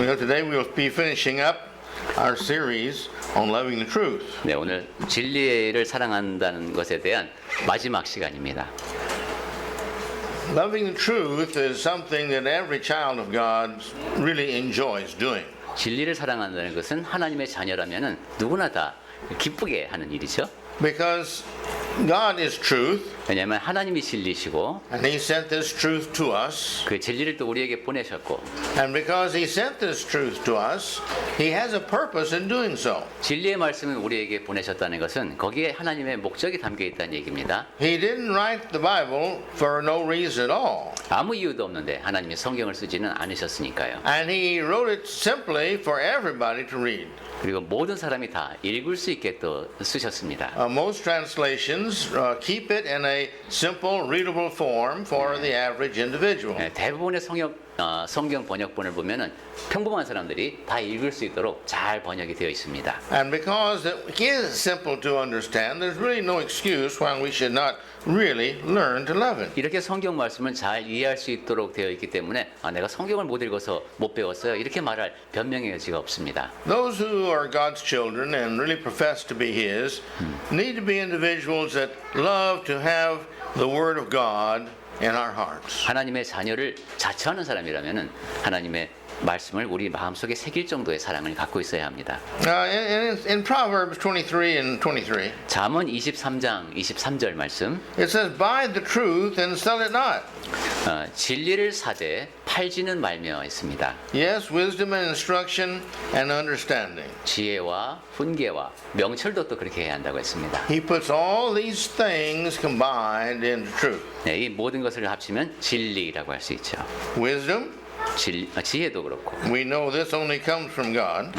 Well, today we will be finishing up our series on loving the truth. 네, 오늘 진리를 사랑한다는 것에 대한 마지막 시간입니다. Loving the truth is something that every child of God really enjoys doing. 진리를 사랑한다는 것은 하나님의 자녀라면은 누구나 다 기쁘게 하는 일이죠. Because God is truth, 왜냐하면 하나님이 진리시고 and He sent this truth to us. 그 진리를 또 우리에게 보내셨고, And because He sent this truth to us, He has a purpose in doing so. 진리의 말씀을 우리에게 보내셨다는 것은 거기에 하나님의 목적이 담겨 있다는 얘기입니다. He didn't write the Bible for no reason at all. 아무 이유도 없는데 하나님이 성경을 쓰지는 않으셨으니까요. And He wrote it simply for everybody to read. 그리고 모든 사람이 다 읽을 수 있게 또 쓰셨습니다. Most translations keep it in a simple, readable form for the average individual. 네, 대부분의 성경 번역본을 보면은 평범한 사람들이 다 읽을 수 있도록 잘 번역이 되어 있습니다. And because it is simple to understand, there's really no excuse why we should not really learn to love it. 이렇게 성경 말씀을 잘 이해할 수 있도록 되어 있기 때문에 내가 성경을 못 읽어서 못 배웠어요. 이렇게 말할 변명의 여지가 없습니다. Those who are God's children and really profess to be His need to be individuals that love to have the Word of God in our hearts. 하나님의 자녀를 자처하는 사람이라면은 하나님의 말씀을 우리 마음속에 새길 정도의 사랑을 갖고 있어야 합니다. In Proverbs 23 and 23, 잠언 23장 23절 말씀, it says, "Buy the truth and sell it not." 진리를 사되 팔지는 말며 했습니다. Yes, wisdom and instruction and understanding. 지혜와 훈계와 명철도 또 그렇게 해야 한다고 했습니다. He puts all these things combined into truth. 네, 이 모든 것을 합치면 진리라고 할 수 있죠. Wisdom, 지혜도 그렇고, we know this only comes from God.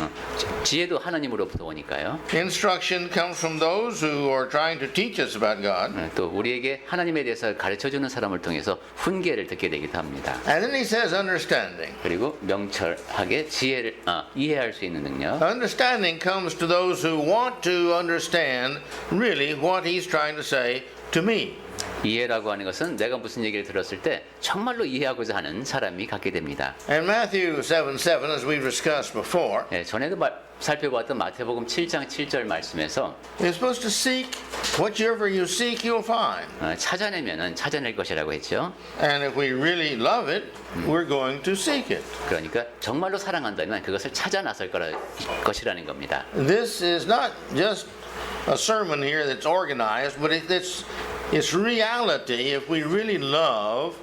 지혜도 하나님으로부터 오니까요. Instruction comes from those who are trying to teach us about God. 또 우리에게 하나님에 대해서 가르쳐주는 사람을 통해서 훈계를 듣게 되기도 합니다. And then he says understanding. 그리고 명철하게 지혜를 이해할 수 있는 능력. Understanding comes to those who want to understand really what he's trying to say to me. 이해라고 하는 것은 내가 무슨 얘기를 들었을 때 정말로 이해하고자 하는 사람이 갖게 됩니다. In Matthew 7:7, as we've discussed before, 네, 전에도 살펴보았던 마태복음 7장 7절 말씀에서 you're supposed to seek whatever you seek, you'll find. 찾아내면은 찾아낼 것이라고 했죠. And if we really love it, we're going to seek it. 그러니까 정말로 사랑한다면 그것을 찾아 나설 것이라는 겁니다. This is not just a sermon here that's organized, but it's reality. If we really love,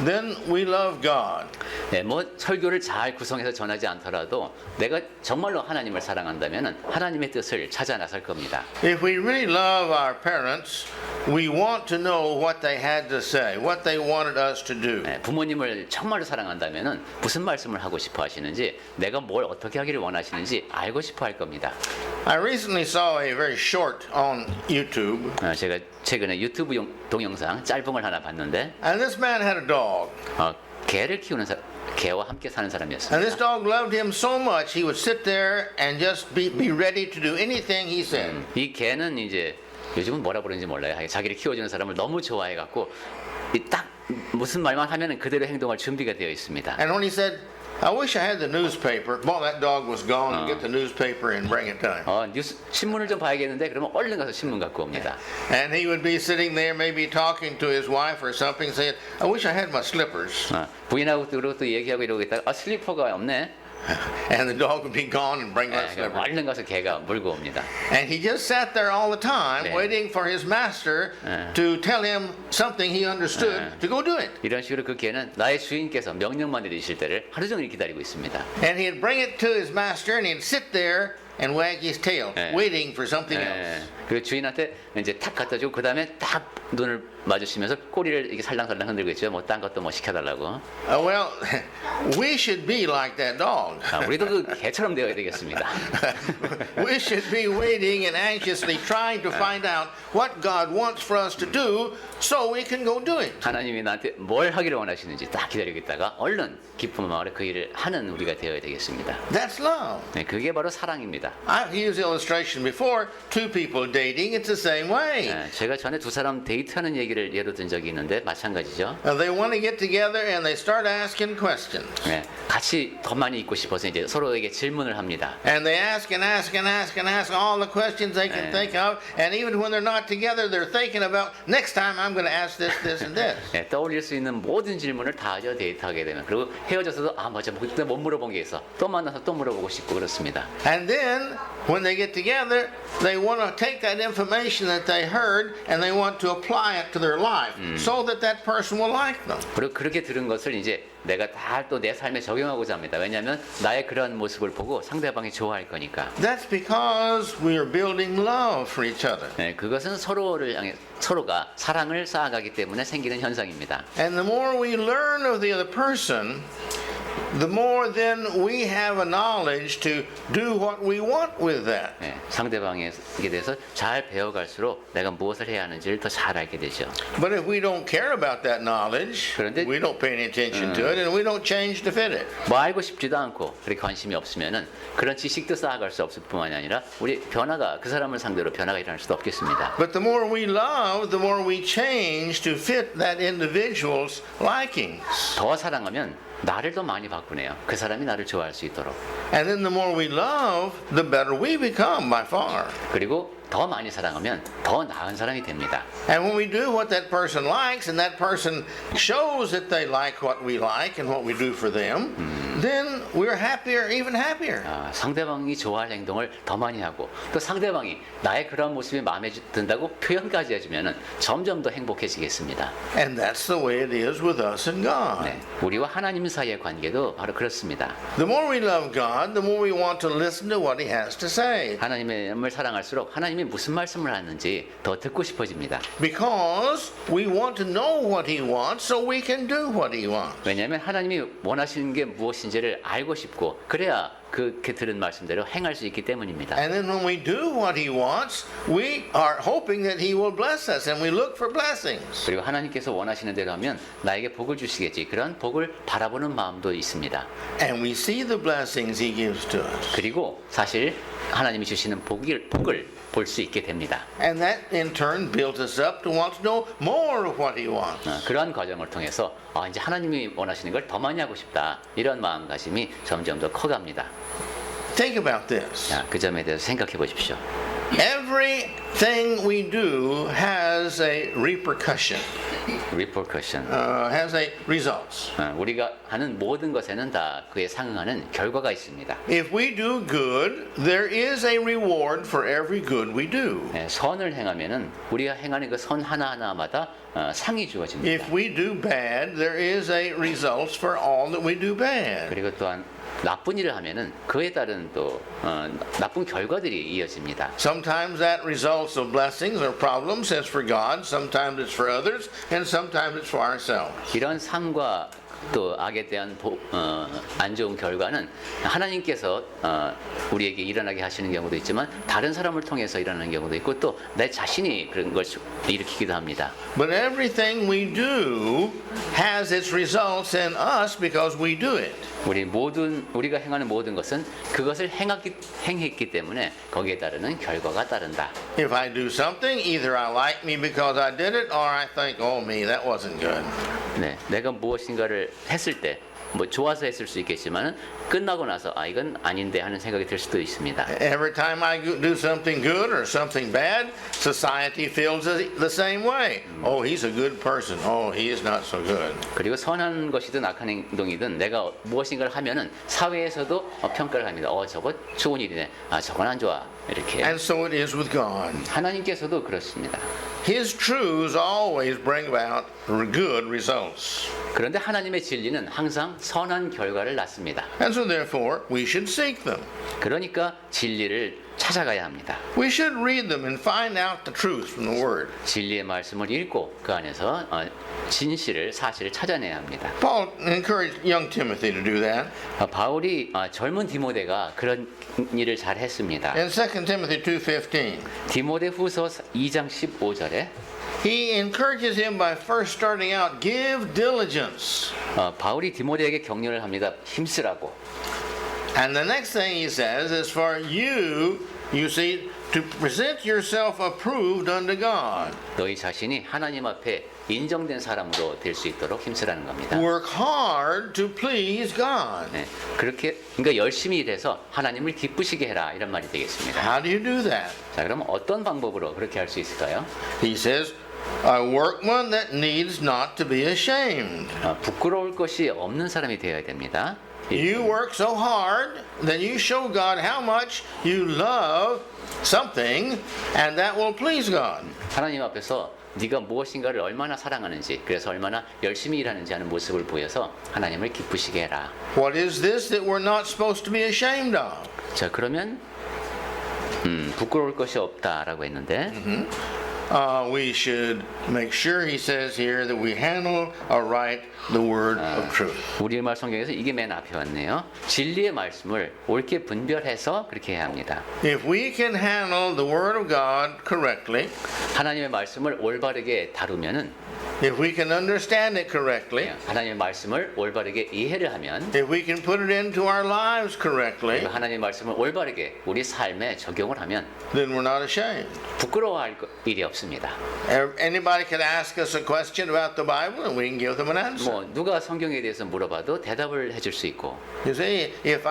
then we love God. 네, 뭐 설교를 잘 구성해서 전하지 않더라도 내가 정말로 하나님을 사랑한다면 하나님의 뜻을 찾아 나설 겁니다. If we really love our parents, we want to know what they had to say, what they wanted us to do. 네, 부모님을 정말로 사랑한다면 무슨 말씀을 하고 싶어 하시는지, 내가 뭘 어떻게 하기를 원하시는지 알고 싶어 할 겁니다. I recently saw a very short on YouTube, 제가 최근에 유튜브 동영상 짧은 걸 하나 봤는데, and this man had a dog. 개를 키우는 개와 함께 사는 사람이었습니다. And this dog loved him so much, he would sit there and just be ready to do anything he said. 이 개는 이제 요즘은 뭐라 부르는지 몰라요. 자기를 키워주는 사람을 너무 좋아해갖고 딱 무슨 말만 하면은 그대로 행동할 준비가 되어 있습니다. And when he said, "I wish I had the newspaper," well, that dog was gone and get the newspaper and bring it to him. 신문을 좀 봐야겠는데 그러면 얼른 가서 신문 갖고 옵니다. And he would be sitting there maybe talking to his wife or something, saying, "I wish I had my slippers." 부인하고 또 얘기하고 이러고 있다가 슬리퍼가 없네. And the dog would be gone and bring that slipper. 얼른 가서 개가 물고 옵니다. And he just sat there all the time waiting for his master to tell him something he understood to go do it. 이런 식으로 그 개는 나의 주인께서 명령만 내리실 때를 하루 종일 기다리고 있습니다. And he'd bring it to his master and he'd sit there and wag his tail, waiting for something else. 그 주인한테 이제 탁 갖다 주고 그 다음에 딱 눈을 마주치면서 꼬리를 이렇게 살랑살랑 흔들고 있죠. 뭐 딴 것도 뭐 시켜달라고. Well, we should be like that dog. 우리도 그 개처럼 되어야 되겠습니다. We should be waiting and anxiously trying to find out what God wants for us to do so we can go do it. 하나님이 나한테 뭘 하기를 원하시는지 딱 기다리고 있다가 얼른 기쁜 마음으로 그 일을 하는 우리가 되어야 되겠습니다. That's love. 네, 그게 바로 사랑입니다. 됩니다. I've used illustration before. Two people dating, it's the same way. 예, 제가 전에 두 사람 데이트하는 얘기를 예로 든 적이 있는데 마찬가지죠. They want to get together and they start asking questions. 예, 같이 더 많이 있고 싶어서 이제 서로에게 질문을 합니다. And they ask and ask and ask and ask all the questions they can think of. And even when they're not together, they're thinking about next time I'm going to ask this, this, and this. 예, 떠올릴 수 있는 모든 질문을 다 하죠. 데이트하게 되면. 그리고 헤어져서도 아 맞아 그때 못 물어본 게 있어. 또 만나서 또 물어보고 싶고 그렇습니다. And then when they get together, they want to take that information that they heard and they want to apply it to their life so that that person will like them. 그리고 그렇게 들은 것을 이제 내가 다 또 내 삶에 적용하고자 합니다. 왜냐하면 나의 그러한 모습을 보고 상대방이 좋아할 거니까. That's because we are building love for each other. 네, 그것은 서로를 향해 서로가 사랑을 쌓아가기 때문에 생기는 현상입니다. And the more we learn of the other person, the more then we have a knowledge to do what we want with that. 네, 상대방에 대해서 잘 배워갈수록 내가 무엇을 해야 하는지를 더 잘 알게 되죠. But if we don't care about that knowledge, 그런데- we don't pay any attention to it, and we don't change to fit it. 뭐 알고 싶지도 않고 그렇게 관심이 없으면은 그런 지식도 쌓아갈 수 없을 뿐만이 아니라 우리 변화가 그 사람을 상대로 변화가 일어날 수도 없겠습니다. But the more we love, the more we change to fit that individual's likings. 더 사랑하면 나를 더 많이 바꾸네요. 그 사람이 나를 좋아할 수 있도록. And then the more we love, the better we become by far. 그리고 더 많이 사랑하면 더 나은 사람이 됩니다. And when we do what that person likes and that person shows that they like what we like and what we do for them, then we're happier, even happier. 아, 상대방이 좋아할 행동을 더 많이 하고 또 상대방이 나의 그런 모습이 마음에 든다고 표현까지 해주면 점점 더 행복해지겠습니다. And that's the way it is with us and God. 네, 우리와 하나님 사이의 관계도 바로 그렇습니다. The more we love God, the more we want to listen to what He has to say. 하나님을 사랑할수록 하나님이 무슨 말씀을 하는지 더 듣고 싶어집니다. Because we want to know what He wants so we can do what He wants. 왜냐하면 하나님이 원하시는 게 무엇인지를 알고 싶고 그래야 그렇게 들은 말씀대로 행할 수 있기 때문입니다. And then when we do what He wants, we are hoping that He will bless us and we look for blessings. 그리고 하나님께서 원하시는 대로 하면 나에게 복을 주시겠지. 그런 복을 바라보는 마음도 있습니다. And we see the blessings He gives to us. 그리고 사실 하나님이 주시는 복을 볼 수 있게 됩니다. And that in turn builds us up to want to know more of what He wants. 그러한 과정을 통해서 이제 하나님이 원하시는 걸 더 많이 하고 싶다. 이런 마음가짐이 점점 더 커갑니다. Think about this. 자, 그 점에 대해서 생각해 보십시오. Everything we do has a repercussion, repercussion. has a results. 우리가 하는 모든 것에는 다 그에 상응하는 결과가 있습니다. If we do good, there is a reward for every good we do. 선을 행하면은 우리가 행하는 그 선 하나하나마다 상이 주어집니다. If we do bad, there is a results for all that we do bad. 그리고 또한 나쁜 일을 하면은 그에 따른 또 나쁜 결과들이 이어집니다. Sometimes that results of blessings or problems. It's for God. Sometimes it's for others, and sometimes it's for ourselves. 이런 상과 또 악에 대한 안 좋은 결과는 하나님께서 우리에게 일어나게 하시는 경우도 있지만 다른 사람을 통해서 일어나는 경우도 있고 또 내 자신이 그런 걸 일으키기도 합니다. But everything we do has its results in us because we do it. 우리가 행하는 모든 것은 그것을 행했기 때문에 거기에 따르는 결과가 따른다. If I do something, either I like me because I did it, or I think, oh me, that wasn't good. 네, 내가 무엇인가를 했을 때 뭐 좋아서 했을 수 있겠지만은 끝나고 나서 이건 아닌데 하는 생각이 들 수도 있습니다. Every time I do something good or something bad, society feels the same way. Oh, he's a good person. Oh, he is not so good. 그리고 선한 것이든 악한 행동이든 내가 무엇인가를 하면은 사회에서도 평가를 합니다. 저거 좋은 일이네. 저건 안 좋아. 이렇게. And so it is with God. 하나님께서도 그렇습니다. His truths always bring about good results. 그런데 하나님의 진리는 항상 선한 결과를 낳습니다. And so therefore, we should seek them. 그러니까 진리를 찾아가야 합니다. We should read them and find out the truth from the Word. 진리의 말씀을 읽고 그 안에서 진실을 사실을 찾아내야 합니다. Paul encouraged young Timothy to do that. 바울이 젊은 디모데가 그런 일을 잘 했습니다. In 2 Timothy 2:15, 디모데후서 2장 15절에 he encourages him by first starting out, give diligence. 바울이 디모데에게 격려를 합니다. 힘쓰라고. And the next thing he says is for you see, to present yourself approved unto God. 너희 자신이 하나님 앞에 인정된 사람으로 될 수 있도록 힘쓰라는 겁니다. Work hard to please God. 네, 그렇게 그러니까 열심히 일해서 하나님을 기쁘시게 해라 이런 말이 되겠습니다. How do you do that? 자, 그럼 어떤 방법으로 그렇게 할 수 있을까요? He says, a workman that needs not to be ashamed. 부끄러울 것이 없는 사람이 되어야 됩니다. You work so hard that you show God how much you love something, and that will please God. 하나님 앞에서 네가 무엇인가를 얼마나 사랑하는지, 그래서 얼마나 열심히 일하는지 하는 모습을 보여서 하나님을 기쁘시게 해라. What is this that we're not supposed to be ashamed of? 자, 그러면 부끄러울 것이 없다라고 했는데 We should make sure, he says here, that we handle aright the word of truth. 우리말 성경에서 이게 맨 앞에 왔네요. 진리의 말씀을 옳게 분별해서 그렇게 해야 합니다. If we can handle the word of God correctly, 하나님의 말씀을 올바르게 다루면은 if we can understand it correctly, 하나님의 말씀을 올바르게 이해를 하면 if we can put it into our lives correctly, 그리고 하나님의 말씀을 올바르게 우리 삶에 적용을 하면 then we're not ashamed. 부끄러워할 일이 없습니다. Anybody can ask us a question about the Bible and we can give them an answer. 뭐 누가 성경에 대해서 물어봐도 대답을 해줄 수 있고 You see, if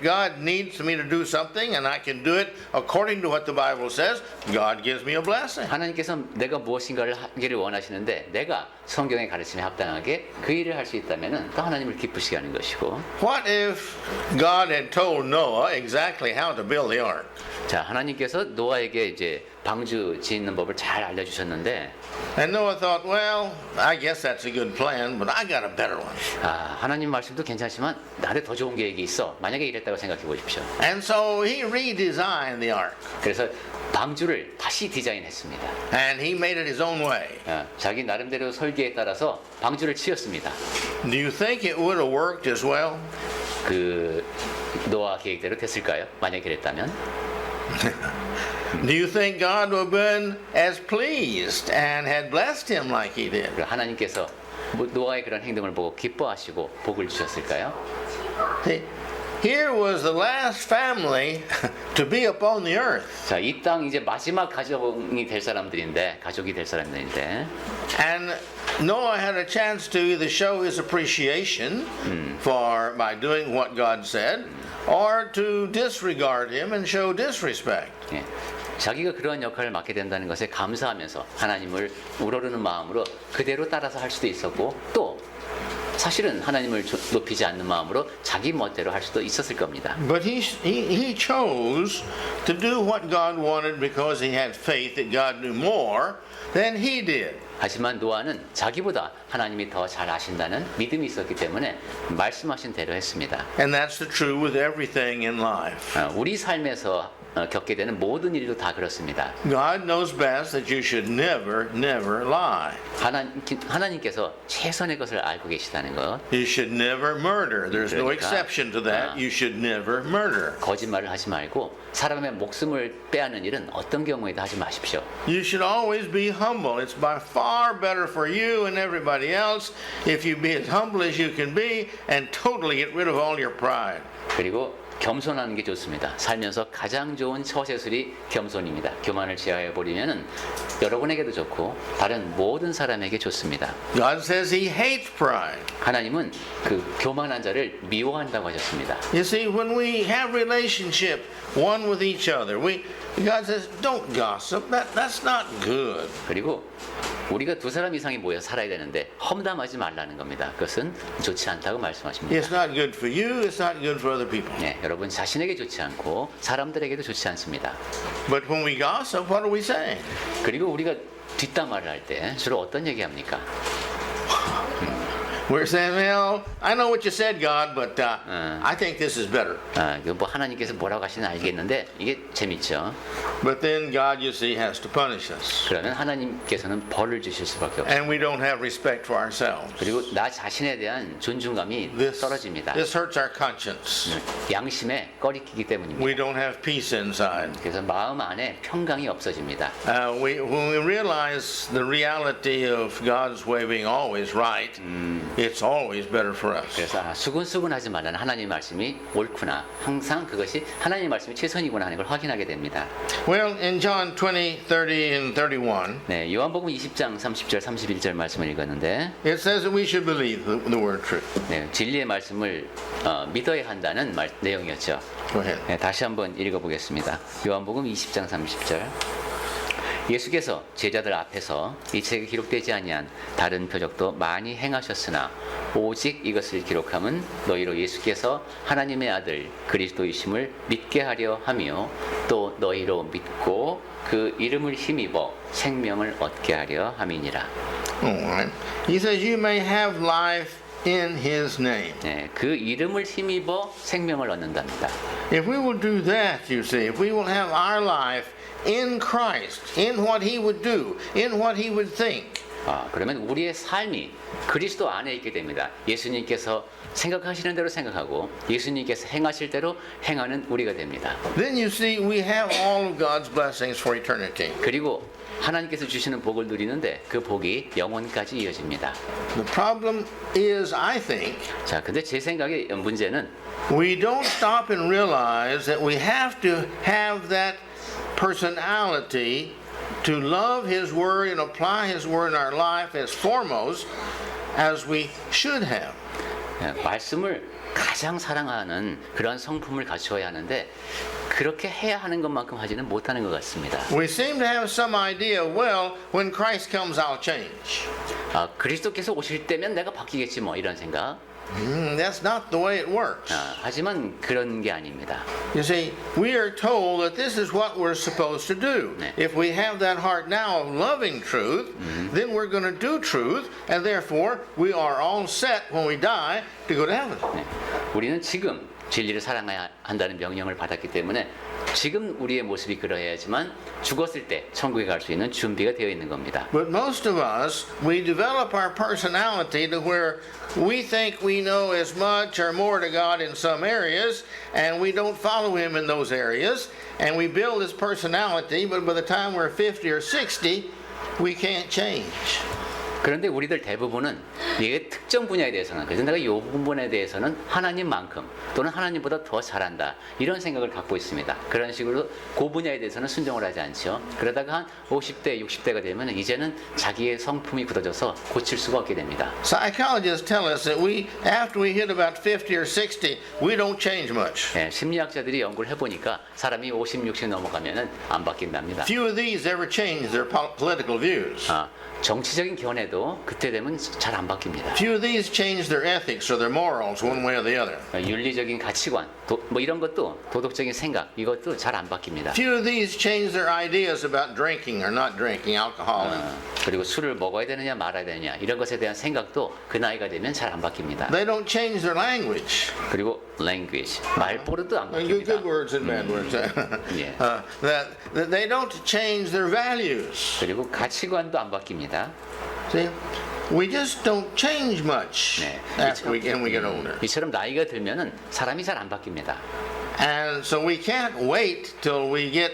God needs me to do something and I can do it according to what the Bible says, God gives me a blessing. 하나님께서 내가 무엇인가를 하기를 원하시는데 내가 성경의 가르침에 합당하게 그 일을 할 수 있다면은 또 하나님을 기쁘시게 하는 것이고. What if God had told Noah exactly how to build the ark? 자, 하나님께서 노아에게 이제 방주 짓는 법을 잘 알려주셨는데 And Noah thought, well, I guess that's a good plan, but I got a better one. 하나님 말씀도 괜찮지만 나한테 더 좋은 계획이 있어. 만약에 이랬다고 생각해 보십시오. And so he redesigned the ark. 그래서 방주를 다시 디자인했습니다. And he made it his own way. 자기 나름대로 설계에 따라서 방주를 치었습니다. Do you think it would have worked as well? 그 노아 계획대로 됐을까요? 만약에 그랬다면? Do you think God would have been as pleased and had blessed him like he did? 하나님께서 노아의 그런 행동을 보고 기뻐하시고 복을 주셨을까요? See, here was the last family to be upon the earth. 자, 이 땅 이제 마지막 가족이 될 사람들인데 And Noah had a chance to either show his appreciation by doing what God said, or to disregard him and show disrespect. 예, 자기가 그러한 역할을 맡게 된다는 것에 감사하면서 하나님을 우러르는 마음으로 그대로 따라서 할 수도 있었고 또 사실은 하나님을 높이지 않는 마음으로 자기 멋대로 할 수도 있었을 겁니다. But he chose to do what God wanted because he had faith that God knew more than he did. 하지만 노아는 자기보다 하나님이 더 잘 아신다는 믿음이 있었기 때문에 말씀하신 대로 했습니다. And that's the truth with everything in life. 우리 삶에서 겪게 되는 모든 일도 다 그렇습니다. God knows best that you should never lie. 하나님께서 최선의 것을 알고 계시다는 것. You should never murder. There's no exception to that. You should never murder. 거짓말을 하지 말고 사람의 목숨을 빼앗는 일은 어떤 경우에도 하지 마십시오. You should always be humble. It's by far better for you and everybody else if you be as humble as you can be and totally get rid of all your pride. 그리고 겸손하는 게 좋습니다. 살면서 가장 좋은 처세술이 겸손입니다. 교만을 제어해 버리면은 여러분에게도 좋고 다른 모든 사람에게 좋습니다. God says he hates pride. 하나님은 그 교만한 자를 미워한다고 하셨습니다. You see, when we have relationship one with each other, God says, don't gossip. That's not good. 그리고 우리가 두 사람 이상이 모여 살아야 되는데 험담하지 말라는 겁니다. 그것은 좋지 않다고 말씀하십니다. It's not good for you. It's not good for other people. 네, 여러분 자신에게 좋지 않고 사람들에게도 좋지 않습니다. But when we gossip, what are we saying? 그리고 우리가 뒷담화를 할 때 주로 어떤 얘기합니까? We're saying, well, I know what you said, God, but I think this is better. 뭐 하나님께서 뭐라고 하시는지 알겠는데 이게 재밌죠. But then God, you see, has to punish us. 그러면 하나님께서는 벌을 주실 수밖에 없어요. And we don't have respect for ourselves. 그리고 나 자신에 대한 존중감이 떨어집니다. This hurts our conscience. 양심에 꺼리끼기 때문입니다. We don't have peace inside. 그래서 마음 안에 평강이 없어집니다. When we realize the reality of God's way being always right, it's always better for us. 그래서 수근수근하지 말라는 하나님의 말씀이 옳구나. 항상 그것이 하나님의 말씀이 최선이구나 하는 걸 확인하게 됩니다. Well, in John 20, 30, and 31, 네, 요한복음 20장 30절 31절 말씀을 읽었는데 it says that we should believe the word truth. 네, 진리의 말씀을 믿어야 한다는 내용이었죠. Go ahead. 네, 다시 한번 읽어보겠습니다. 요한복음 20장 30절. 예수께서 제자들 앞에서 이 책에 기록되지 아니한 다른 표적도 많이 행하셨으나 오직 이것을 기록함은 너희로 예수께서 하나님의 아들 그리스도이심을 믿게 하려 하며 또 너희로 믿고 그 이름을 힘입어 생명을 얻게 하려 함이니라. Alright. He says you may have life in his name. 네, 그 이름을 힘입어 생명을 얻는답니다. If we will do that, you see, if we will have our life in Christ, in what he would do, in what he would think, 그러면 우리의 삶이 그리스도 안에 있게 됩니다. 예수님께서 생각하시는 대로 생각하고 예수님께서 행하실 대로 행하는 우리가 됩니다. then you see we have all of God's blessings for eternity. 그리고 하나님께서 주시는 복을 누리는데 그 복이 영원까지 이어집니다. The problem is, I think, 자, 근데 제 생각에 문제는 we don't stop and realize that we have to have that personality to love his word and apply his word in our life as foremost as we should have. 말씀을 가장 사랑하는 그런 성품을 갖추어야 하는데 그렇게 해야 하는 것만큼 하지는 못하는 것 같습니다. We seem to have some idea, well, when Christ comes, I'll change. 그리스도께서 오실 때면 내가 바뀌겠지 뭐 이런 생각. That's not the way it works. 하지만 그런 게 아닙니다. You see, we are told that this is what we're supposed to do. 네. If we have that heart now of loving truth, then we're going to do truth, and therefore we are all set when we die to go to heaven. 네. 우리는 지금 진리를 사랑해야 한다는 명령을 받았기 때문에 지금 우리의 모습이 그러해야지만 죽었을 때 천국에 갈 수 있는 준비가 되어 있는 겁니다. But most of us, we develop our personality to where we think we know as much or more to God in some areas, and we don't follow Him in those areas, and we build this personality, but by the time we're 50 or 60, we can't change. 그런데 우리들 대부분은 이 특정 분야에 대해서는 그래서 내가 이 부분에 대해서는 하나님만큼 또는 하나님보다 더 잘한다 이런 생각을 갖고 있습니다. 그런 식으로 그 분야에 대해서는 순종을 하지 않죠. 그러다가 한 50대, 60대가 되면 이제는 자기의 성품이 굳어져서 고칠 수가 없게 됩니다. Psychologists tell us that after we hit about 50 or 60, we don't change much. 네, 심리학자들이 연구를 해보니까 사람이 50, 60 넘어가면은 안 바뀐답니다. Few of these ever change their political views. 정치적인 견해도 그때 되면 잘 안 바뀝니다. Few of these change their ethics or their morals one way or the other. 윤리적인 가치관, 뭐 이런 것도 도덕적인 생각 이것도 잘 안 바뀝니다. Few of these change their ideas about drinking or not drinking alcohol. 그리고 술을 먹어야 되느냐 말아야 되느냐 이런 것에 대한 생각도 그 나이가 되면 잘 안 바뀝니다. They don't change their language. 그리고 language 말버릇도 안 Good 바뀝니다. words and bad words. 예. That they don't change their values. 그리고 가치관도 안 바뀝니다. See, we just don't change much 네. after we get older. 이처럼 나이가 들면은 사람이 잘 안 바뀝니다. And so we can't wait till we get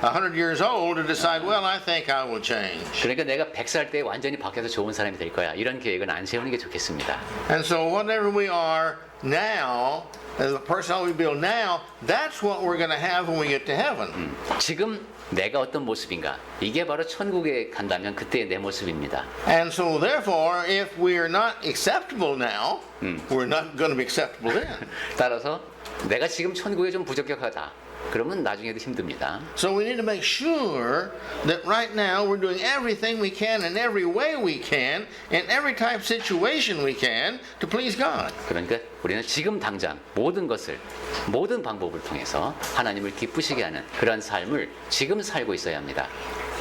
100 years old to decide, well, I think I will change. 그러니까 내가 100살 때 완전히 바뀌어서 좋은 사람이 될 거야. 이런 계획은 안 세우는 게 좋겠습니다. And so whatever we are now, the person we build now, that's what we're going to have when we get to heaven. 지금 내가 어떤 모습인가? 이게 바로 천국에 간다면 그때의 내 모습입니다. And so therefore, if we are not acceptable now, we're not going to be acceptable then. 따라서 내가 지금 천국에 좀 부적격하다. 그러면 나중에도 힘듭니다. So we need to make sure that right now we're doing everything we can in every way we can, in every type of situation we can to please God. 그러니까 우리는 지금 당장 모든 것을 모든 방법을 통해서 하나님을 기쁘시게 하는 그런 삶을 지금 살고 있어야 합니다.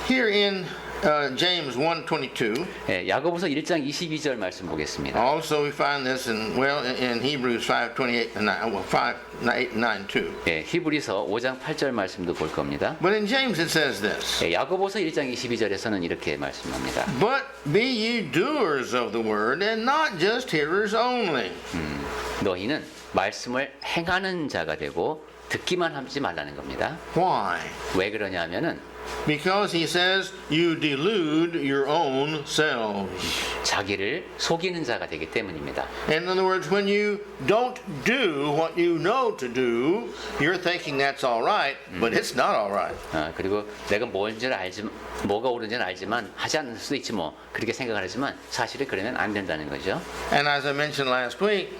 Here in James 1:22, 예, 야고보서 1장 22절 말씀 보겠습니다. also we find this in Hebrews 5:28 and 5:8 and 9 too. 예, 히브리서 5장 8절 말씀도 볼 겁니다. But in James it says this. 예, 야고보서 1장 22절에서는 이렇게 말씀합니다. But be ye doers of the word and not just hearers only. 너희는 말씀을 행하는 자가 되고 듣기만 하지 말라는 겁니다. Why? 왜 그러냐면은 Because he says you delude your own selves. 자기를 속이는 자가 되기 때문입니다. In other words, when you don't do what you know to do, you're thinking that's all right, but it's not all right. 그리고 내가 뭐가 옳은지는 알지만 하지 않을 수도 있지 뭐 그렇게 생각을 하지만 사실은 그러면 안 된다는 거죠. And as I mentioned last week,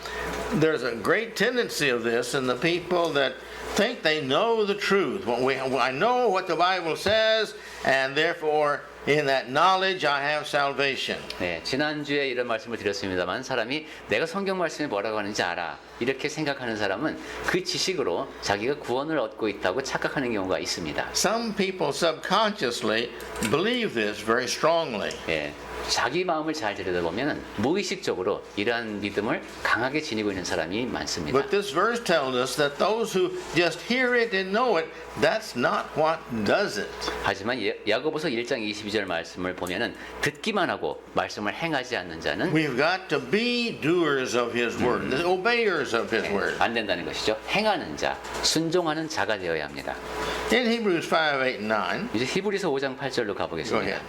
there's a great tendency of this in the people that think they know the truth. I know what the Bible says, and therefore in that knowledge I have salvation. 네, 지난주에 이런 말씀을 드렸습니다만 사람이 내가 성경 말씀이 뭐라고 하는지 알아 이렇게 생각하는 사람은 그 지식으로 자기가 구원을 얻고 있다고 착각하는 경우가 있습니다. Some people subconsciously believe this very strongly. 예, 자기 마음을 잘 들여다보면 무의식적으로 이러한 믿음을 강하게 지니고 있는 사람이 많습니다. But this verse tells us that those who just hear it and know it, that's not what does it. 하지만 야고보서 1장 22절 말씀을 보면은 듣기만 하고 말씀을 행하지 않는 자는 We've got to be doers of His word, the obeyers of His word. 안 된다는 것이죠. 행하는 자, 순종하는 자가 되어야 합니다. In Hebrews 5, 8, and 9, 이제 히브리서 5장 8절로 가보겠습니다.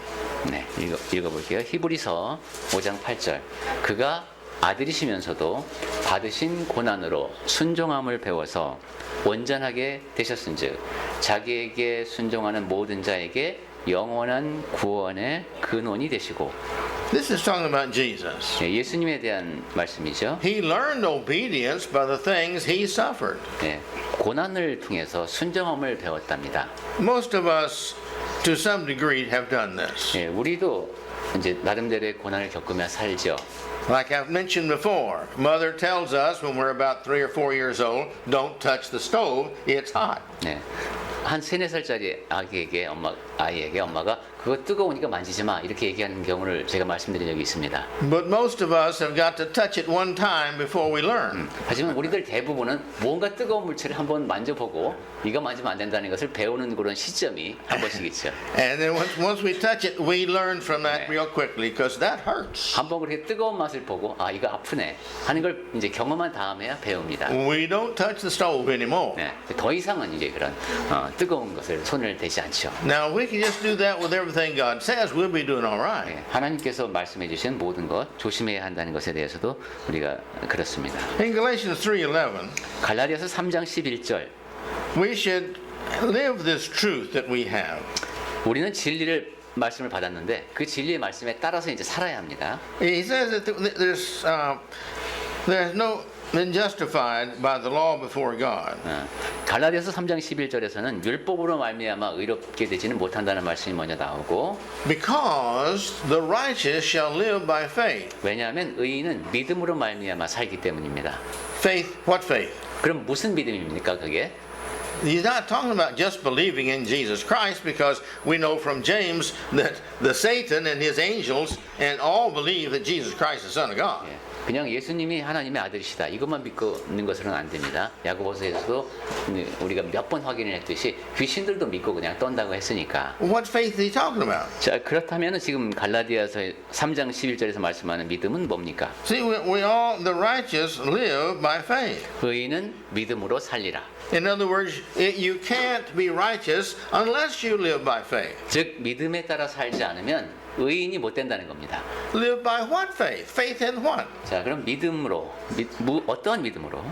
네, 읽어볼게요. 히브리서 5장 8절. 그가 아들이시면서도 받으신 고난으로 순종함을 배워서 온전하게 되셨은즉 자기에게 순종하는 모든 자에게 영원한 구원의 근원이 되시고. this is talking about Jesus. 네, 예수님에 대한 말씀이죠. He learned obedience by the things He suffered. 네, 고난을 통해서 순종함을 배웠답니다. Most of us, to some degree, have done this. 네, 우리도 이제 나름대로의 고난을 겪으며 살죠. Like I've mentioned before, Mother tells us when we're about 3 or 4 years old, don't touch the stove, it's hot. 네. 한 3, 4살짜리 아이에게 엄마가 그거 뜨거우니까 만지지 마 이렇게 얘기하는 경우를 제가 말씀드린 적이 있습니다. But most of us have got to touch it one time before we learn. 하지만 우리들 대부분은 뭔가 뜨거운 물체를 한번 만져보고 이거 만지면 안 된다는 것을 배우는 그런 시점이 한 번씩 있죠. And then once we touch it, we learn from that real quickly because that hurts. 한번 그렇게 뜨거운 맛을 보고 아 이거 아프네 하는 걸 이제 경험한 다음에야 배웁니다. We don't touch the stove anymore. 네, 더 이상은 이제 그런 뜨거운 것을 손을 대지 않죠. Now, if we can just do that with everything God says, we'll be doing all right. 네, 하나님께서 말씀해 주신 모든 것 조심해야 한다는 것에 대해서도 우리가 그렇습니다. In Galatians 3:11, 갈라디아서 3장 11절 we should live this truth that we have. 우리는 진리를 말씀을 받았는데 그 진리의 말씀에 따라서 이제 살아야 합니다. He says that there's no been justified by the law before God. 갈라디아서 3장 11절에서는 율법으로 말미암아 의롭게 되지는 못한다는 말씀이 먼저 나오고 Because the righteous shall live by faith. 왜냐하면 의인은 믿음으로 말미암아 살기 때문입니다. Faith, what faith? 그럼 무슨 믿음입니까 그게? He's not talking about just believing in Jesus Christ because we know from James that the Satan and his angels and all believe that Jesus Christ is the Son of God. 그냥 예수님이 하나님의 아들이시다 이것만 믿고 있는 것으로는 안 됩니다. 야고보서에서도 우리가 몇 번 확인을 했듯이 귀신들도 믿고 그냥 떤다고 했으니까. What faith is he talking about? 자 그렇다면 지금 갈라디아서 3장 11절에서 말씀하는 믿음은 뭡니까? See, we all, the righteous live by faith. 의인은 믿음으로 살리라. In other words, you can't be righteous unless you live by faith. 즉 믿음에 따라 살지 않으면 의인이 못 된다는 겁니다. Live by what faith? Faith in what? 자, 그럼 믿음으로 어떠한 믿음으로?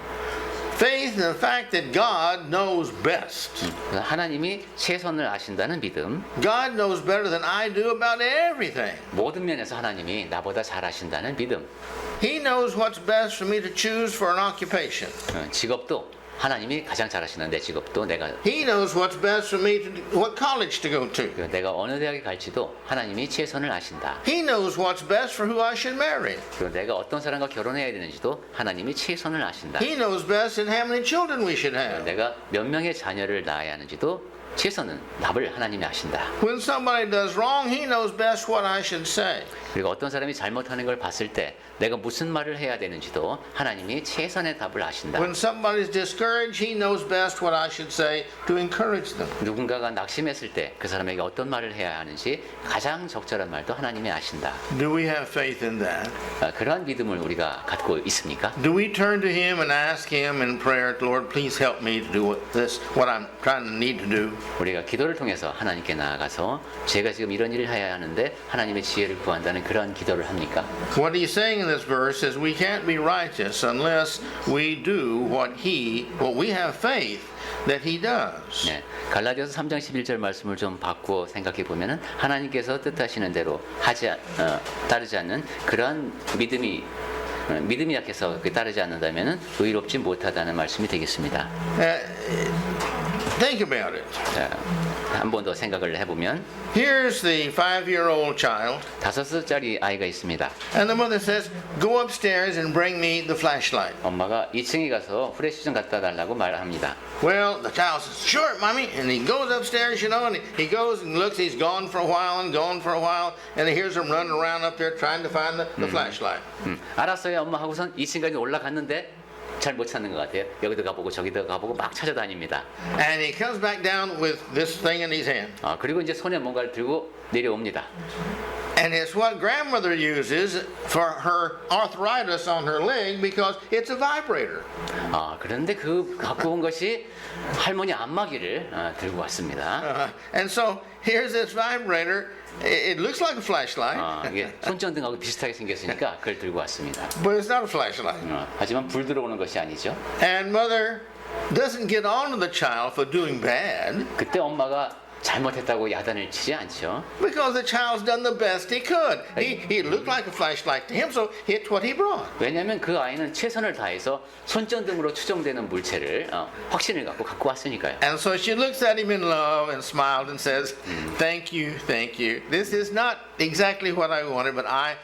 Faith in the fact that God knows best. 하나님이 최선을 아신다는 믿음. God knows better than I do about everything. 모든 면에서 하나님이 나보다 잘 아신다는 믿음. He knows what's best for me to choose for an occupation. 직업도 하나님이 가장 잘 아시는 내 직업도 내가 He knows what's best for me to what college to go to. 내가 어느 대학에 갈지도 하나님이 최선을 아신다. He knows what's best for who I should marry. 그리고 내가 어떤 사람과 결혼해야 되는지도 하나님이 최선을 아신다. He knows best in how many children we should have. 내가 몇 명의 자녀를 낳아야 하는지도 최선은 답을 하나님이 아신다. When somebody does wrong, he knows best what I should say. 그리고 어떤 사람이 잘못하는 걸 봤을 때 내가 무슨 말을 해야 되는지도 하나님이 최선의 답을 아신다. When somebody is discouraged, he knows best what I should say to encourage them. 누군가가 낙심했을 때 그 사람에게 어떤 말을 해야 하는지 가장 적절한 말도 하나님이 아신다. Do we have faith in that? 그러한 믿음을 우리가 갖고 있습니까? Do we turn to him and ask him in prayer, Lord, please help me to do what I'm trying to need to do? 우리가 기도를 통해서 하나님께 나아가서 제가 지금 이런 일을 해야 하는데 하나님의 지혜를 구한다는 그런 기도를 합니까? What he's saying in this verse is we can't be righteous unless we do what we have faith that he does. 네, 갈라디아서 3장 11절 말씀을 좀 바꾸어 생각해 보면은 하나님께서 뜻하시는 대로 따르지 않는 그러한 믿음이 약해서 따르지 않는다면은 의롭지 못하다는 말씀이 되겠습니다. Think about it. 자, 한 번 더 생각을 해보면 Here's the 5-year-old child, 5살짜리 아이가 있습니다. and the mother says, "Go upstairs and bring me the flashlight." 엄마가 2층에 가서 후레쉬 좀 갖다 달라고 말합니다. Well, the child says, "Sure, mommy," and he goes upstairs, and he goes and looks. He's gone for a while and gone for a while, and he hears him running around up there trying to find the flashlight. 알았어요, 엄마 하고선 2층까지 올라갔는데 잘 못 찾는 것 같아요. 여기도 가보고 저기도 가보고 막 찾아다닙니다. And he comes back down with this thing in his hand. 그리고 이제 손에 뭔가를 들고 내려옵니다. And it's what grandmother uses for her arthritis on her leg because it's a vibrator. 그런데 그 갖고 온 것이 할머니 안마기를 들고 왔습니다. And so here's this vibrator. It looks like a flashlight, 이게 손전등하고 비슷하게 생겼으니까 그걸 들고 왔습니다. but it's not a flashlight. 하지만 불 들어오는 것이 아니죠. And mother doesn't get on to the child for doing bad 그때 엄마가 잘못했다고 야단을 치지 않죠. because the child's done the best he could. He looked like a flashlight to him, so it's what he brought. 왜냐하면 그 아이는 최선을 다해서 손전등으로 추정되는 물체를 확신을 갖고 왔으니까요. And so she looks at him in love and smiled and says, "Thank you, thank you. This is not exactly what I wanted, but I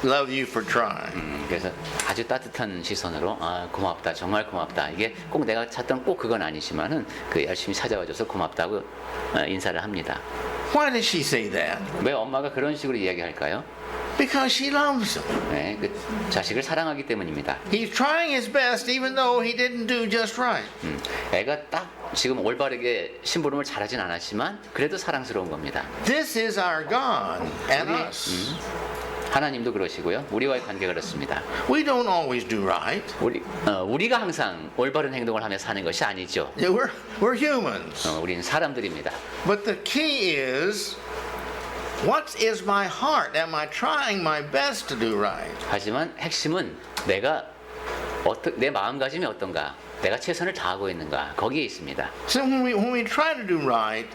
love you for trying." 그래서 아주 따뜻한 시선으로 고맙다, 정말 고맙다. 이게 꼭 내가 찾던 꼭 그건 아니지만은 그 열심히 찾아와줘서 고맙다고 인사를 합니다. Why did she say that? 왜 엄마가 그런 식으로 이야기할까요? Because she loves him. 네, 그 자식을 사랑하기 때문입니다. He's trying his best even though he didn't do just right. 애가 딱 지금 올바르게 심부름을 잘하진 않았지만 그래도 사랑스러운 겁니다. This is our God and 우리, us. 하나님도 그러시고요. 우리와의 관계가 그렇습니다. We don't always do right. 우리가 항상 올바른 행동을 하며 사는 것이 아니죠. Yeah, we're humans. 우리는 사람들입니다. But the key is, what is my heart? Am I trying my best to do right? 하지만 핵심은 내가 내 마음가짐이 어떤가, 내가 최선을 다하고 있는가, 거기에 있습니다. So when we try to do right,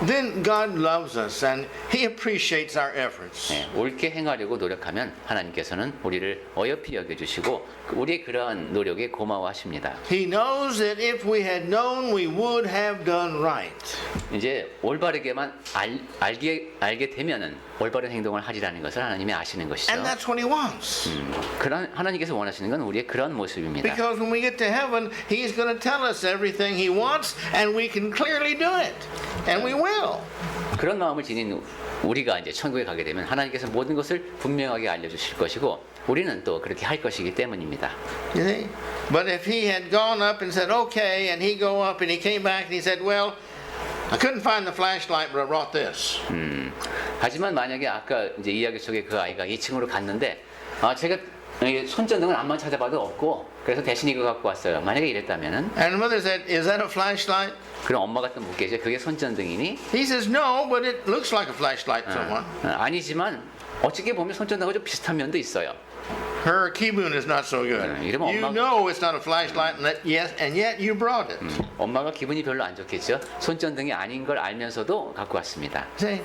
then God loves us and He appreciates our efforts. 네, 옳게 행하려고 노력하면 하나님께서는 우리를 어여피 여겨주시고 우리의 그러한 노력에 고마워하십니다. He knows that if we had known, we would have done right. 이제 올바르게만 알게 되면은 올바른 행동을 하리라는 것을 하나님이 아시는 것이죠. And that's what He wants. 그런 하나님께서 원하시는 건 우리의 그런 모습입니다. Because when we get to heaven, He's going to tell us everything He wants, and we can clearly do it. And we will. 그런 마음을 지닌 우리가 이제 천국에 가게 되면 하나님께서 모든 것을 분명하게 알려주실 것이고 우리는 또 그렇게 할 것이기 때문입니다. You see? But if he had gone up and said, "Okay," and he go up and he came back and he said, "Well, I couldn't find the flashlight, but I brought this." 하지만 만약에 아까 이제 이야기 속에 그 아이가 2층으로 갔는데 제가 손전등을 암만 찾아봐도 없고 그래서 대신 이거 갖고 왔어요. 만약에 이랬다면은 And the mother said, "Is that a flashlight?" 그럼 엄마가 또 묻겠죠. 그게 손전등이니? He says, "No, but it looks like a flashlight to someone." 아니지만 어떻게 보면 손전등하고 좀 비슷한 면도 있어요. Her kibbutz is not so good. 이러면 You 엄마- know it's not a flashlight, and yet you brought it. 엄마가 기분이 별로 안 좋겠죠. 손전등이 아닌 걸 알면서도 갖고 왔습니다. See,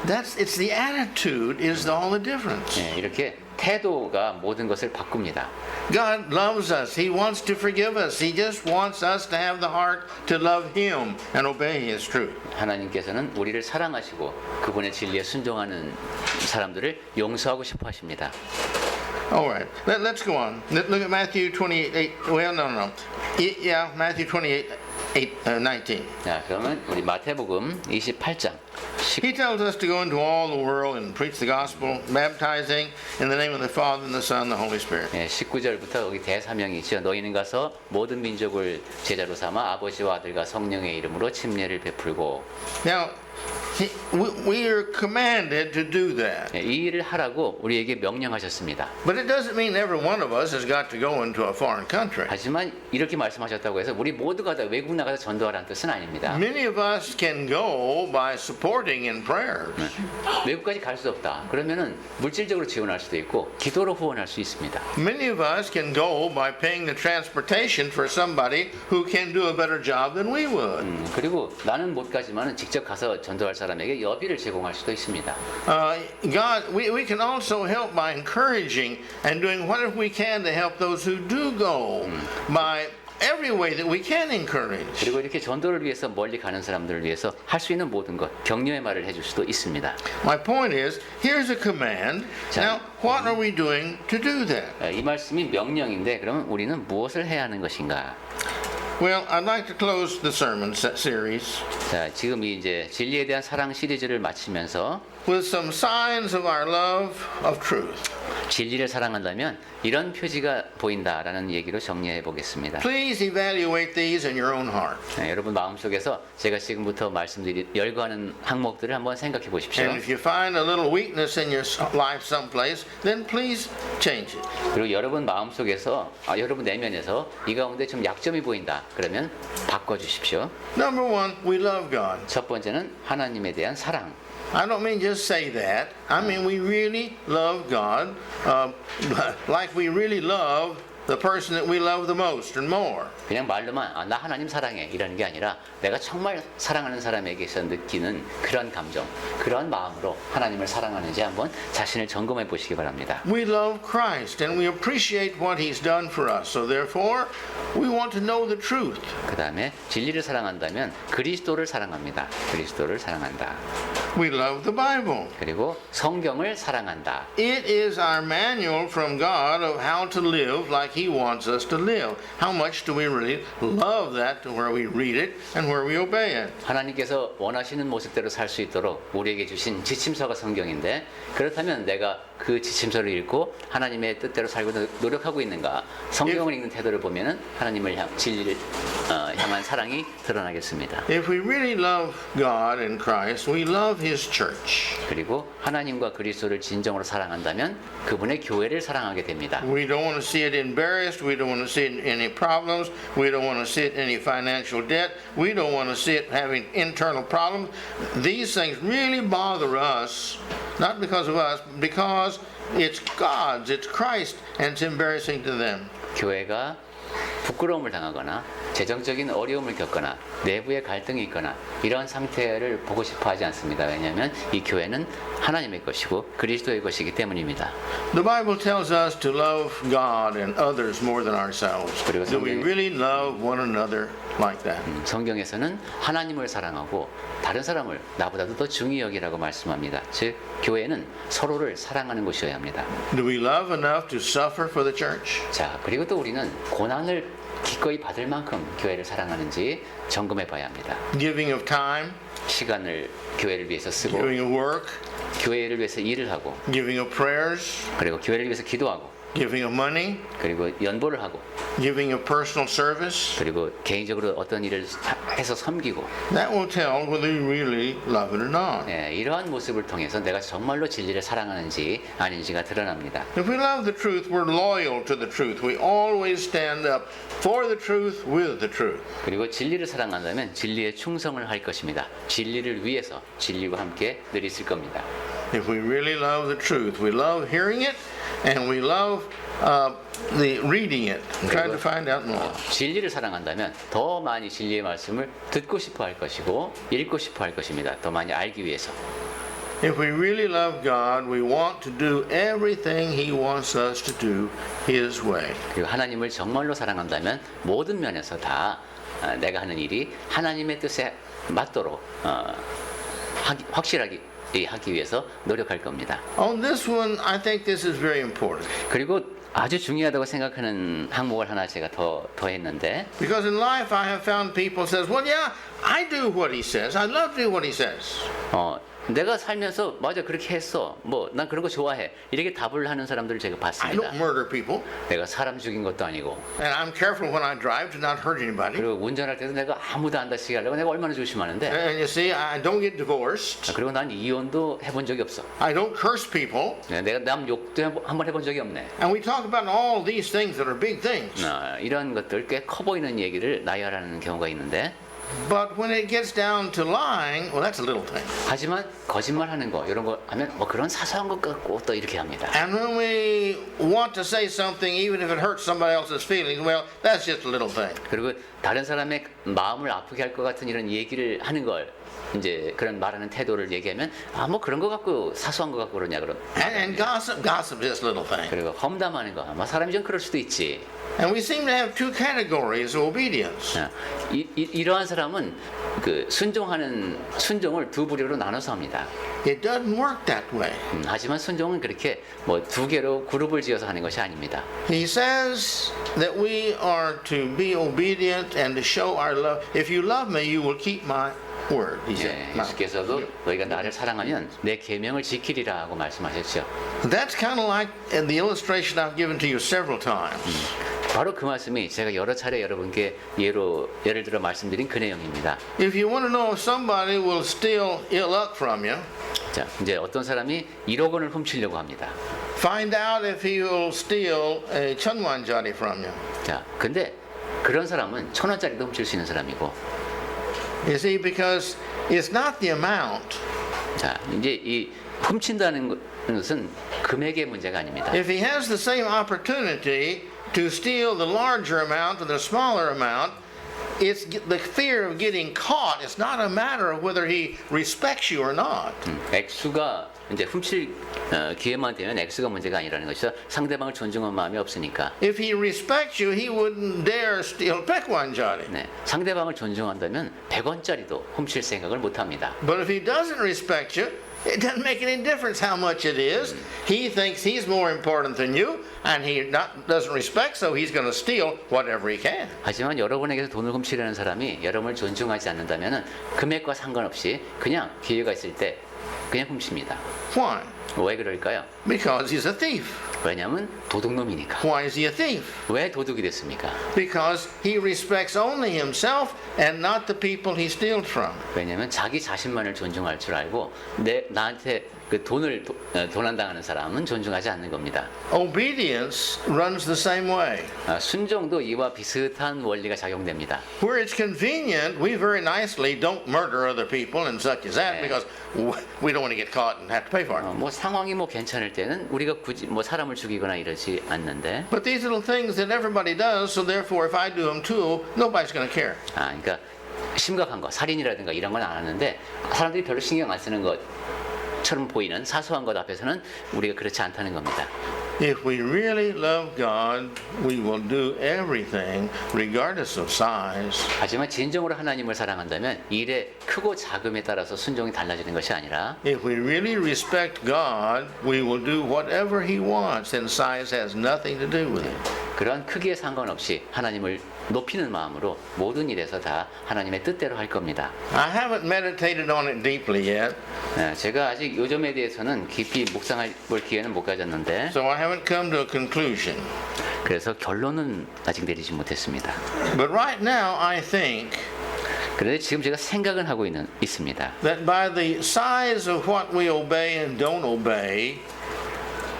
it's the attitude is all the difference. 네, 이렇게 태도가 모든 것을 바꿉니다. God loves us. He wants to forgive us. He just wants us to have the heart to love Him and obey His truth. 하나님께서는 우리를 사랑하시고 그분의 진리에 순종하는 사람들을 용서하고 싶어 하십니다. All right, let's go on. Look at Matthew 28. Well, no. Yeah, Matthew 28, 19. 자, 그러면 우리 마태복음 28장 He tells us to go into all the world and preach the gospel, baptizing in the name of the Father and the Son and the Holy Spirit. 19절부터 여기 대사명이죠. 너희는 가서 모든 민족을 제자로 삼아 아버지와 아들과 성령의 이름으로 침례를 베풀고. Now, we are commanded to do that. 이 일을 하라고 우리에게 명령하셨습니다. But it doesn't mean every one of us has got to go into a foreign country. 하지만 이렇게 말씀하셨다고 해서 우리 모두가 다 외국 나가서 전도하라는 뜻은 아닙니다. Many of us can go by supporting in prayers. 외국까지 갈 수 없다. 그러면은 물질적으로 지원할 수도 있고 기도로 후원할 수 있습니다. Many of us can go by paying the transportation for somebody who can do a better job than we would. 그리고 나는 못 가지만은 직접 가서 전도할 사람에게 여비를 제공할 수도 있습니다. We can also help by encouraging and doing whatever we can to help those who do go by every way that we can encourage. 그리고 이렇게 전도를 위해서 멀리 가는 사람들을 위해서 할 수 있는 모든 것 격려의 말을 해줄 수도 있습니다. My point is, here's a command. Now, what are we doing to do that? 이 말씀이 명령인데 그러면 우리는 무엇을 해야 하는 것인가? Well, I'd like to close the sermon series 자, 지금 이제 진리에 대한 사랑 시리즈를 마치면서 with some signs of our love of truth. 진리를 사랑한다면 이런 표지가 보인다라는 얘기로 정리해 보겠습니다. Please evaluate these in your own heart. 여러분 마음속에서 제가 지금부터 말씀드릴 열거하는 항목들을 한번 생각해 보십시오. And if you find a little weakness in your life someplace, then please change it. 그리고 여러분 마음속에서 여러분 내면에서 이 가운데 좀 약점이 보인다. 그러면 바꿔 주십시오. Number one, we love God. 첫 번째는 하나님에 대한 사랑. I don't mean just say that. I mean we really love God, like we really love the person that we love the most and more. 그냥 말로만 나 하나님 사랑해 이라는 게 아니라 내가 정말 사랑하는 사람에게서 느끼는 그런 감정, 그런 마음으로 하나님을 사랑하는지 한번 자신을 점검해 보시기 바랍니다. We love Christ and we appreciate what He's done for us. So therefore, we want to know the truth. 그 다음에 진리를 사랑한다면 그리스도를 사랑합니다. 그리스도를 사랑한다. We love the Bible. 그리고 성경을 사랑한다. It is our manual from God of how to live like He wants us to live. How much do we really love that to where we read it and where we obey it? 하나님께서 원하시는 모습대로 살 수 있도록 우리에게 주신 지침서가 성경인데 그렇다면 내가 그 지침서를 읽고 하나님의 뜻대로 살고 노력하고 있는가? 성경을 읽는 태도를 보면은 하나님을 진리를 향한 사랑이 드러나겠습니다. If we really love God and Christ, we love His church. 그리고 하나님과 그리스도를 진정으로 사랑한다면 그분의 교회를 사랑하게 됩니다. We don't want to see it embarrassed. We don't want to see it in any problems. We don't want to see it in any financial debt. We don't want to see it having internal problems. These things really bother us, not because of us, because it's God's, it's Christ, and it's embarrassing to them. 교회가 부끄러움을 당하거나 재정적인 어려움을 겪거나 내부의 갈등이 있거나 이런 상태를 보고 싶어 하지 않습니다. 왜냐하면 이 교회는 하나님의 것이고 그리스도의 것이기 때문입니다. The Bible tells us to love God and others more than ourselves. Do we really love one another like that? 성경에서는 하나님을 사랑하고 다른 사람을 나보다도 더 중히 여기라고 말씀합니다. 즉 교회는 서로를 사랑하는 곳이어야 합니다. Do we love enough to suffer for the church? 자, 그리고 또 우리는 고난을 기꺼이 받을 만큼 교회를 사랑하는지 점검해 봐야 합니다. Giving of time, 시간을 교회를 위해서 쓰고 giving of work, 교회를 위해서 일을 하고 giving of prayers, 그리고 교회를 위해서 기도하고 giving of money, 그리고 연보를 하고 giving of personal service. 그리고 개인적으로 어떤 일을 해서 섬기고 That will tell whether you really love it or not. 이러한 모습을 통해서 내가 정말로 진리를 사랑하는지 아닌지가 드러납니다. If we love the truth, we're loyal to the truth. We always stand up for the truth, with the truth. 그리고 진리를 사랑한다면 진리에 충성을 할 것입니다. 진리를 위해서 진리와 함께 늘 있을 겁니다. If we really love the truth, we love hearing it and we love the reading it, trying to find out more. 진리를 사랑한다면 더 많이 진리의 말씀을 듣고 싶어 할 것이고 읽고 싶어 할 것입니다. 더 많이 알기 위해서. If we really love God, we want to do everything He wants us to do His way. 그리고 하나님을 정말로 사랑한다면 모든 면에서 다 내가 하는 일이 하나님의 뜻에 맞도록 확실하게 하기 위해서 노력할 겁니다. On this one, I think this is very important. 그리고 아주 중요하다고 생각하는 항목을 하나 제가 더했는데 Because in life I have found people says, well, yeah, I do what he says. I love to do what he says. 내가 살면서 맞아 그렇게 했어. 뭐 난 그런 거 좋아해. 이렇게 답을 하는 사람들을 제가 I 봤습니다. don't murder people, 내가 사람 죽인 것도 아니고 and I'm careful when I drive to not hurt anybody. 그리고 운전할 때도 내가 아무도 안 다치게 하려고 내가 얼마나 조심하는데 And you see, I don't get divorced. 그리고 난 이혼도 해본 적이 없어. I don't curse people. 내가 남 욕도 한번 해본 적이 없네. And we talk about all these things that are big things. 이런 것들 꽤 커 보이는 얘기를 나열하는 경우가 있는데 But when it gets down to lying, well, that's a little thing. 하지만 거짓말하는 거 이런 거 하면 뭐 그런 사소한 것 같고 또 이렇게 합니다. And when we want to say something, even if it hurts somebody else's feelings, well, that's just a little thing. 그리고 다른 사람의 마음을 아프게 할 것 같은 이런 얘기를 하는 걸 이제 그런 말하는 태도를 얘기하면 아 뭐 그런 거 갖고 사소한 거 갖고 그러냐 그런. And gossip is just a little thing. 그리고 험담하는 거 아마 사람이 좀 그럴 수도 있지. And we seem to have two categories of obedience. 이러한 사람은 그 순종을 두 부류로 나눠서 합니다. It doesn't work that way. 하지만 순종은 그렇게 뭐 두 개로 그룹을 지어서 하는 것이 아닙니다. He says that we are to be obedient and to show our love. If you love me, you will keep my word. He said. 예, 예수께서도 너희가 나를 사랑하면 내 계명을 지키리라 하고 말씀하셨죠. That's kind of like the illustration I've given to you several times. 바로 그 말씀이 제가 여러 차례 여러분께 예를 들어 말씀드린 그 내용입니다. If you want to know if somebody will steal ill luck from you, 자, 이제 어떤 사람이 1억 원을 훔치려고 합니다. find out if he will steal a 천원짜리 from you. 자, 근데 그런 사람은 1,000원짜리도 훔칠 수 있는 사람이고, You see, because it's not the amount. 자, 이제 이 훔친다는 것은 금액의 문제가 아닙니다. If he has the same opportunity to steal the larger amount or the smaller amount, it's the fear of getting caught. It's not a matter of whether he respects you or not. 액수가 이제 훔칠 기회만 되면 액수가 문제가 아니라는 것이죠. 상대방을 존중하는 마음이 없으니까. If he respects you, he wouldn't dare steal 100원짜리. 네, 상대방을 존중한다면 100원짜리도 훔칠 생각을 못 합니다. But if he doesn't respect you, it doesn't make any difference how much it is. He thinks he's more important than you, and he doesn't respect, so he's going to steal whatever he can. 하지만 여러분에게서 돈을 훔치려는 사람이 여러분을 존중하지 않는다면 금액과 상관없이 그냥 기회가 있을 때 그냥 훔칩니다. Why? 왜 그럴까요? Because he's a thief. 왜냐하면 도둑놈이니까. Why is he a thief? 왜 도둑이 됐습니까? Because he respects only himself and not the people he steals from. 왜냐하면 자기 자신만을 존중할 줄 알고 나한테 그 돈을 도난당하는 사람은 존중하지 않는 겁니다. Obedience runs the same way. 순종도 이와 비슷한 원리가 작용됩니다. Where it's convenient, we very nicely don't murder other people and such as that because we don't want to get caught and have to pay for it. 뭐 상황이 뭐 괜찮을 때는 우리가 굳이 뭐 사람을 죽이거나 이러지 않는데. But these little things that everybody does, so therefore if I do them too, nobody's going to care. 그러니까 심각한 거, 살인이라든가 이런 건 안 하는데 사람들이 별로 신경 안 쓰는 것처럼 보이는 사소한 것 앞에서는 우리가 그렇지 않다는 겁니다. If we really love God, we will do everything regardless of size. 하지만 진정으로 하나님을 사랑한다면 일의 크고 작음에 따라서 순종이 달라지는 것이 아니라 If we really respect God, we will do whatever He wants, and size has nothing to do with it. 그런 크기에 상관없이 하나님을 높이는 마음으로 모든 일에서 다 하나님의 뜻대로 할 겁니다. I haven't meditated on it deeply yet, 제가 아직 요 점에 대해서는 깊이 묵상할 기회는 못 가졌는데 so I haven't come to a conclusion. 그래서 결론은 아직 내리지 못했습니다. But right now, I think 그런데 지금 제가 생각은 하고 있습니다. that by the size of what we obey and don't obey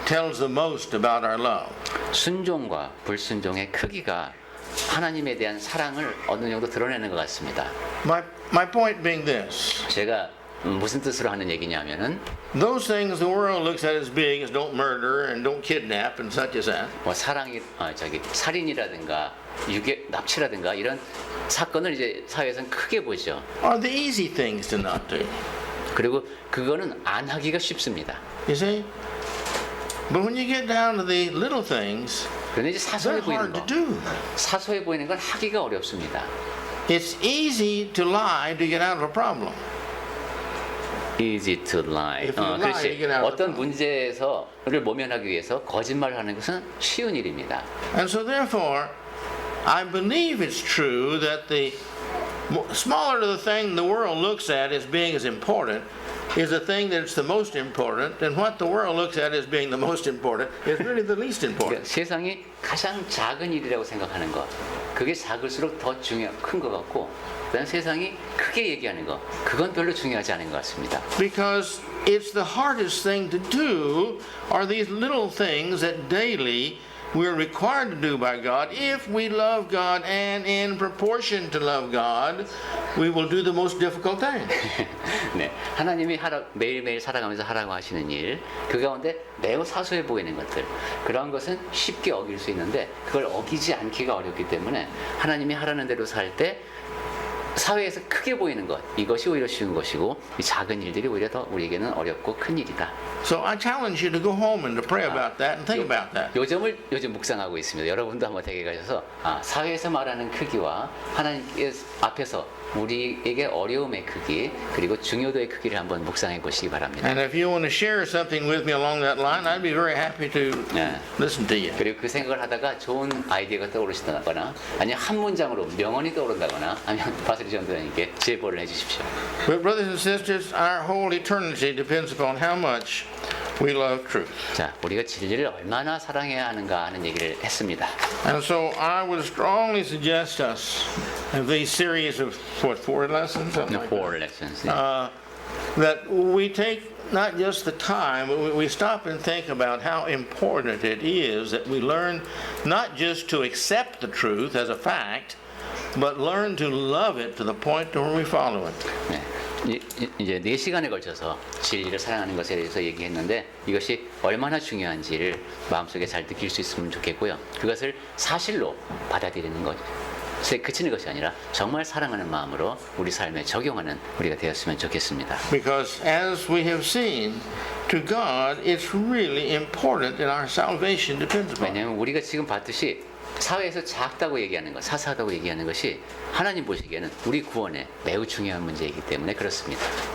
tells the most about our love. 순종과 불순종의 크기가 하나님에 대한 사랑을 어느 정도 드러내는 것 같습니다. My point being this. 제가 무슨 뜻으로 하는 얘기냐면은 Those things the world looks at as big as don't murder and don't kidnap and such as that. 뭐 살인이라든가 납치라든가 이런 사건을 이제 사회에서는 크게 보죠. Are the easy things to not do. 그리고 그거는 안 하기가 쉽습니다. You see? But when you get down to the little things, 그런데 이제 사소해 they're 보이는 hard 거, to do. 사소해 보이는 건 하기가 어렵습니다. It's easy to lie to get out of a problem. Easy to lie. If you lie, you 그렇지. get out of 어떤 the 문제에서를 모면하기 위해서 거짓말을 하는 것은 쉬운 일입니다. And so therefore, I believe it's true that the smaller the thing the world looks at as being as important, is a thing that's the most important, and what the world looks at as being the most important is really the least important. 그러니까 세상이 가장 작은 일이라고 생각하는 것, 그게 작을수록 더 큰 것 같고, 그다음 세상이 크게 얘기하는 것, 그건 별로 중요하지 않은 것 같습니다. Because it's the hardest thing to do are these little things that daily we're required to do by God. If we love God and in proportion to love God, we will do the most difficult thing. 네, 하나님이 매일매일 살아가면서 하라고 하시는 일, 그 가운데 매우 사소해 보이는 것들, 그러한 것은 쉽게 어길 수 있는데 그걸 어기지 않기가 어렵기 때문에 하나님이 하라는 대로 살 때 사회에서 크게 보이는 것, 이것이 오히려 쉬운 것이고 이 작은 일들이 오히려 더 우리에게는 어렵고 큰 일이다. So I challenge you to go home and to pray about that and think about that. 요 점을 요즘 묵상하고 있습니다. 여러분도 한번 댁에 가셔서 사회에서 말하는 크기와 하나님 앞에서 우리에게 어려움의 크기 그리고 중요도의 크기를 한번 묵상해 보시기 바랍니다. And if you want to share something with me along that line, I'd be very happy to 네. listen to you. 그리고 그 생각을 하다가 좋은 아이디어가 떠오르시다거나 아니면 한 문장으로 명언이 떠오른다거나 아니면 파스리 전도사님께 제보를 해주십시오. But brothers and sisters, our whole eternity depends upon how much we love truth. 자, 우리가 진리를 얼마나 사랑해야 하는가 하는 얘기를 했습니다. And so I would strongly suggest us of these series of what, 4 lessons? Something like that. 4 lessons. 네. That we take not just the time, but we stop and think about how important it is that we learn not just to accept the truth as a fact, but learn to love it to the point where we follow it. 네. 이제 4시간에 걸쳐서 진리를 사랑하는 것에 대해서 얘기했는데 이것이 얼마나 중요한지를 마음속에 잘 느낄 수 있으면 좋겠고요. 그것을 사실로 받아들이는 것에 그치는 것이 아니라 정말 사랑하는 마음으로 우리 삶에 적용하는 우리가 되었으면 좋겠습니다. Because as we have seen, to God it's really important that our salvation depends upon it. 왜냐하면 우리가 지금 봤듯이 사회에서 작다고 얘기하는 것, 사소하다고 얘기하는 것이 하나님 보시기에는 우리 구원에 매우 중요한 문제이기 때문에 그렇습니다.